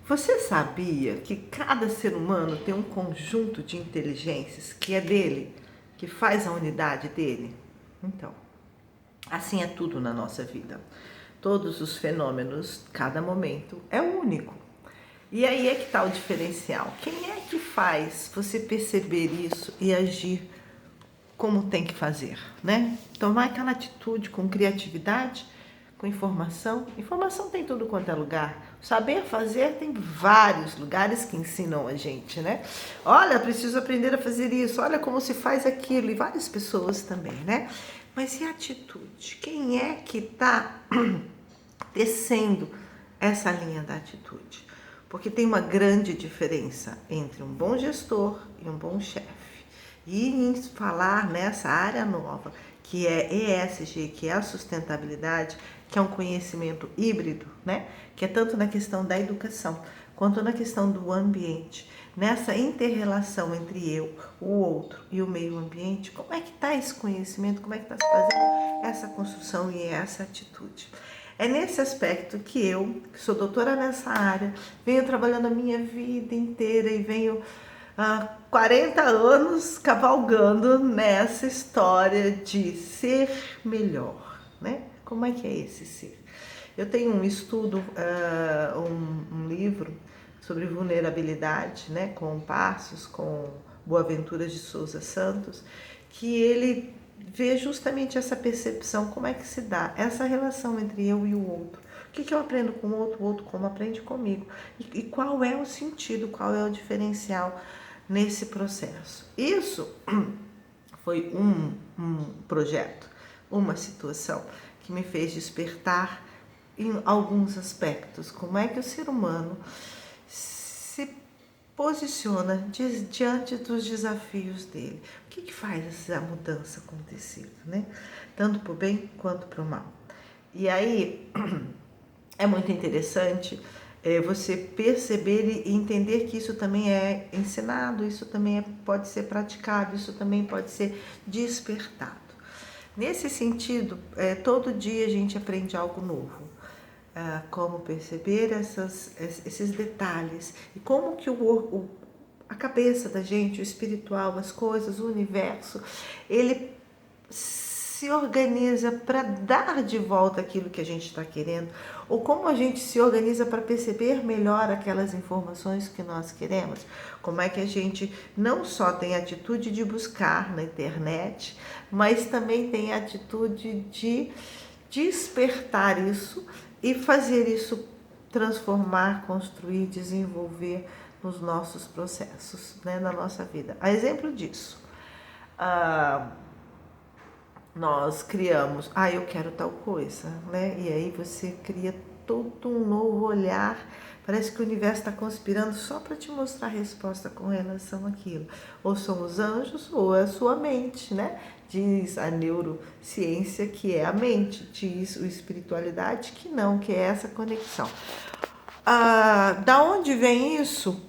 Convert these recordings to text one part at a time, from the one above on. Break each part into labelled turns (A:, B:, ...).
A: Você sabia que cada ser humano tem um conjunto de inteligências que é dele, que faz a unidade dele? Então, assim é tudo na nossa vida. Todos os fenômenos, cada momento é único. E aí é que está o diferencial. Quem é que faz você perceber isso e agir como tem que fazer, né? Tomar aquela atitude com criatividade, com informação. Informação tem tudo quanto é lugar. Saber fazer tem vários lugares que ensinam a gente, né? Olha, preciso aprender a fazer isso. Olha como se faz aquilo. E várias pessoas também, né? Mas e a atitude? Quem é que está descendo essa linha da atitude? Porque tem uma grande diferença entre um bom gestor e um bom chefe. E em falar nessa área nova, que é ESG, que é a sustentabilidade, que é um conhecimento híbrido, né? Que é tanto na questão da educação, quanto na questão do ambiente. Nessa inter-relação entre eu, o outro e o meio ambiente, como é que está esse conhecimento, como é que está se fazendo essa construção e essa atitude? É nesse aspecto que eu, que sou doutora nessa área, venho trabalhando a minha vida inteira e venho há 40 anos cavalgando nessa história de ser melhor, né? Como é que é esse ser? Eu tenho um estudo, um livro sobre vulnerabilidade, né? Com Passos, com Boaventura de Souza Santos, que ele vê justamente essa percepção, como é que se dá essa relação entre eu e o outro. O que eu aprendo com o outro como aprende comigo. E qual é o sentido, qual é o diferencial nesse processo. Isso foi um projeto, uma situação que me fez despertar em alguns aspectos. Como é que o ser humano se posiciona diante dos desafios dele? O que faz essa mudança acontecer, né? Tanto para o bem quanto para o mal. E aí é muito interessante você perceber e entender que isso também é ensinado, isso também pode ser praticado, isso também pode ser despertado. Nesse sentido, todo dia a gente aprende algo novo. Como perceber esses detalhes e como que a cabeça da gente, o espiritual, as coisas, o universo, ele se organiza para dar de volta aquilo que a gente está querendo, ou como a gente se organiza para perceber melhor aquelas informações que nós queremos, como é que a gente não só tem a atitude de buscar na internet, mas também tem a atitude de despertar isso e fazer isso transformar, construir, desenvolver nos nossos processos, né, na nossa vida. A exemplo disso, nós criamos, eu quero tal coisa, né? E aí você cria todo um novo olhar. Parece que o universo está conspirando só para te mostrar a resposta com relação àquilo. Ou são os anjos ou é a sua mente, né? Diz a neurociência que é a mente, diz a espiritualidade que não, que é essa conexão. Da onde vem isso?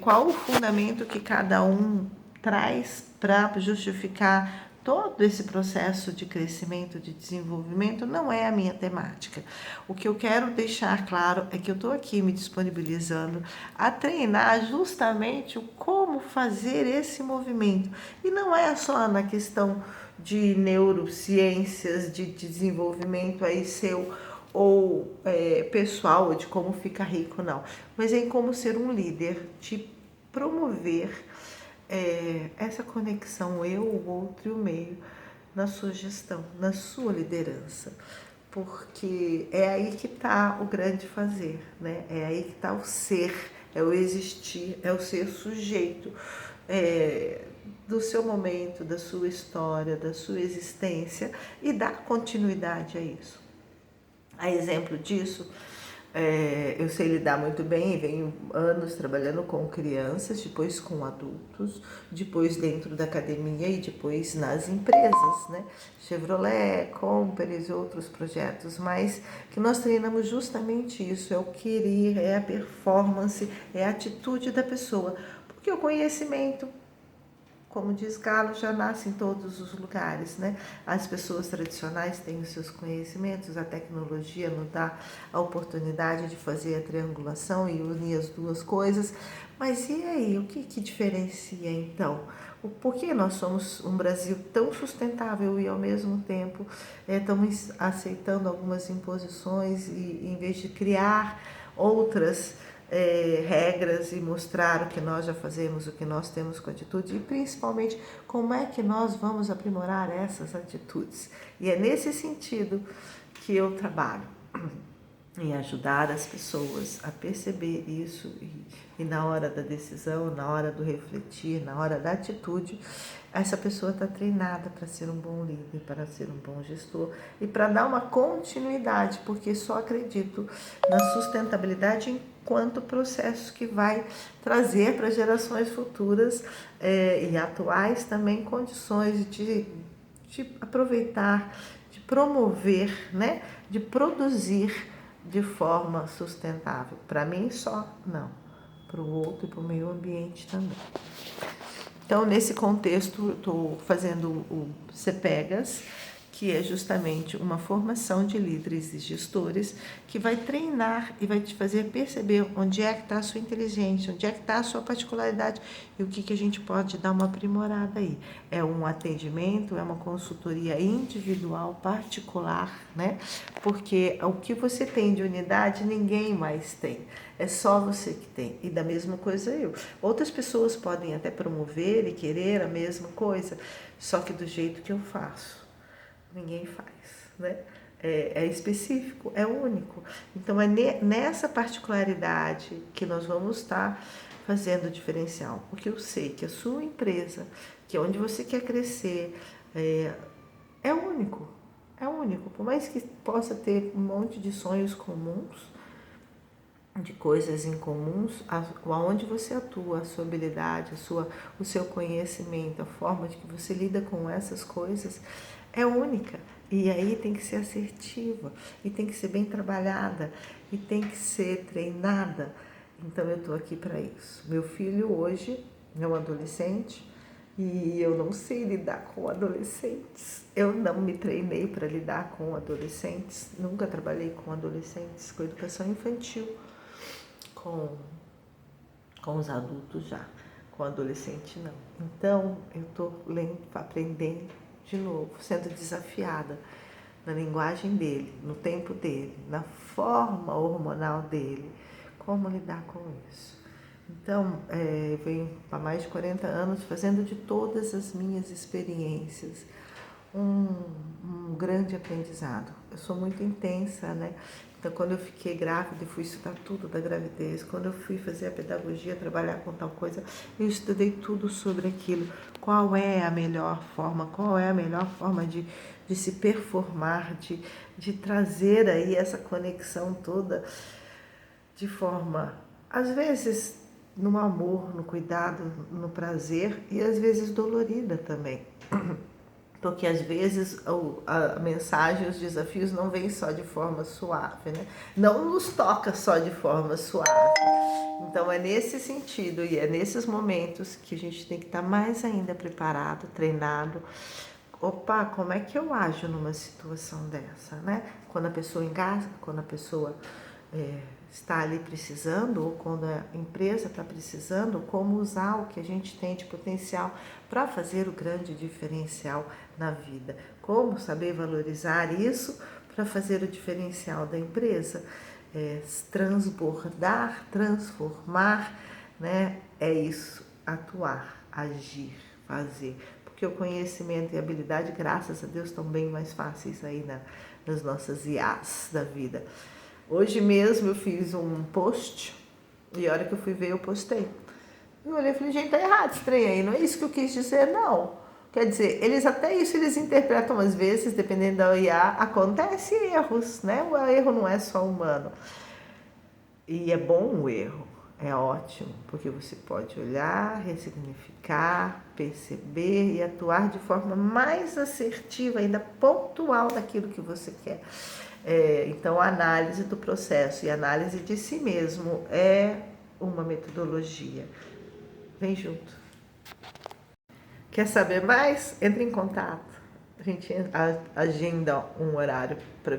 A: Qual o fundamento que cada um traz para justificar todo esse processo de crescimento, de desenvolvimento? Não é a minha temática. O que eu quero deixar claro é que eu estou aqui me disponibilizando a treinar justamente o como fazer esse movimento. E não é só na questão de neurociências, de desenvolvimento aí seu ou pessoal, de como ficar rico, não. Mas em como ser um líder, de promover essa conexão eu, o outro e o meio na sua gestão, na sua liderança. Porque é aí que está o grande fazer, né? É aí que está o ser, é o existir, é o ser sujeito do seu momento, da sua história, da sua existência e dar continuidade a isso. A exemplo disso, eu sei lidar muito bem, venho anos trabalhando com crianças, depois com adultos, depois dentro da academia e depois nas empresas, né? Chevrolet, Compers e outros projetos, mas que nós treinamos justamente isso, é o querer, é a performance, é a atitude da pessoa, porque o conhecimento como diz Galo, já nasce em todos os lugares, né? As pessoas tradicionais têm os seus conhecimentos, a tecnologia nos dá a oportunidade de fazer a triangulação e unir as duas coisas. Mas e aí, o que diferencia então? Por que nós somos um Brasil tão sustentável e ao mesmo tempo estamos aceitando algumas imposições e em vez de criar outras regras e mostrar o que nós já fazemos, o que nós temos com atitude e principalmente como é que nós vamos aprimorar essas atitudes. E é nesse sentido que eu trabalho, em ajudar as pessoas a perceber isso e na hora da decisão, na hora do refletir, na hora da atitude, essa pessoa está treinada para ser um bom líder, para ser um bom gestor e para dar uma continuidade, porque só acredito na sustentabilidade enquanto processo que vai trazer para gerações futuras e atuais também condições de aproveitar, de promover, né, de produzir de forma sustentável. Para mim só, não. Para o outro e para o meio ambiente também. Então, nesse contexto, eu estou fazendo o CPEGAS, que é justamente uma formação de líderes e gestores que vai treinar e vai te fazer perceber onde é que está a sua inteligência, onde é que está a sua particularidade e o que a gente pode dar uma aprimorada aí. É um atendimento, é uma consultoria individual, particular, né? Porque o que você tem de unidade, ninguém mais tem. É só você que tem. E da mesma coisa eu. Outras pessoas podem até promover e querer a mesma coisa, só que do jeito que eu faço. Ninguém faz, né? É específico, é único. Então, é nessa particularidade que nós vamos estar fazendo o diferencial. Porque eu sei que a sua empresa, que é onde você quer crescer, é único. É único. Por mais que possa ter um monte de sonhos comuns, de coisas incomuns, aonde você atua, a sua habilidade, o seu conhecimento, a forma de que você lida com essas coisas é única. E aí tem que ser assertiva, e tem que ser bem trabalhada, e tem que ser treinada. Então eu estou aqui para isso. Meu filho hoje é um adolescente e eu não sei lidar com adolescentes. Eu não me treinei para lidar com adolescentes, nunca trabalhei com adolescentes, com educação infantil. Com os adultos já, com adolescente não. Então, eu estou aprendendo de novo, sendo desafiada na linguagem dele, no tempo dele, na forma hormonal dele, como lidar com isso. Então, eu venho há mais de 40 anos fazendo de todas as minhas experiências um grande aprendizado. Eu sou muito intensa, né? Então, quando eu fiquei grávida e fui estudar tudo da gravidez, quando eu fui fazer a pedagogia, trabalhar com tal coisa, eu estudei tudo sobre aquilo. Qual é a melhor forma, de se performar, de trazer aí essa conexão toda de forma, às vezes, no amor, no cuidado, no prazer e às vezes dolorida também. Porque às vezes a mensagem, os desafios não vêm só de forma suave, né? Não nos toca só de forma suave. Então é nesse sentido e é nesses momentos que a gente tem que estar mais ainda preparado, treinado. Opa, como é que eu ajo numa situação dessa, né? Quando a pessoa engasga, quando a pessoa está ali precisando, ou quando a empresa está precisando, como usar o que a gente tem de potencial para fazer o grande diferencial na vida. Como saber valorizar isso para fazer o diferencial da empresa. Transbordar, transformar, né? É isso, atuar, agir, fazer. Porque o conhecimento e a habilidade, graças a Deus, estão bem mais fáceis aí nas nossas IAs da vida. Hoje mesmo eu fiz um post e a hora que eu fui ver eu postei. Eu olhei e falei, gente, tá errado esse trem aí, não é isso que eu quis dizer, não. Quer dizer, eles interpretam às vezes, dependendo da IA, acontece erros, né? O erro não é só humano. E é bom o erro, é ótimo, porque você pode olhar, ressignificar, perceber e atuar de forma mais assertiva, ainda pontual daquilo que você quer. Então, a análise do processo e a análise de si mesmo é uma metodologia. Vem junto. Quer saber mais? Entre em contato. A gente agenda um horário para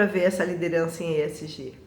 A: ver essa liderança em ESG.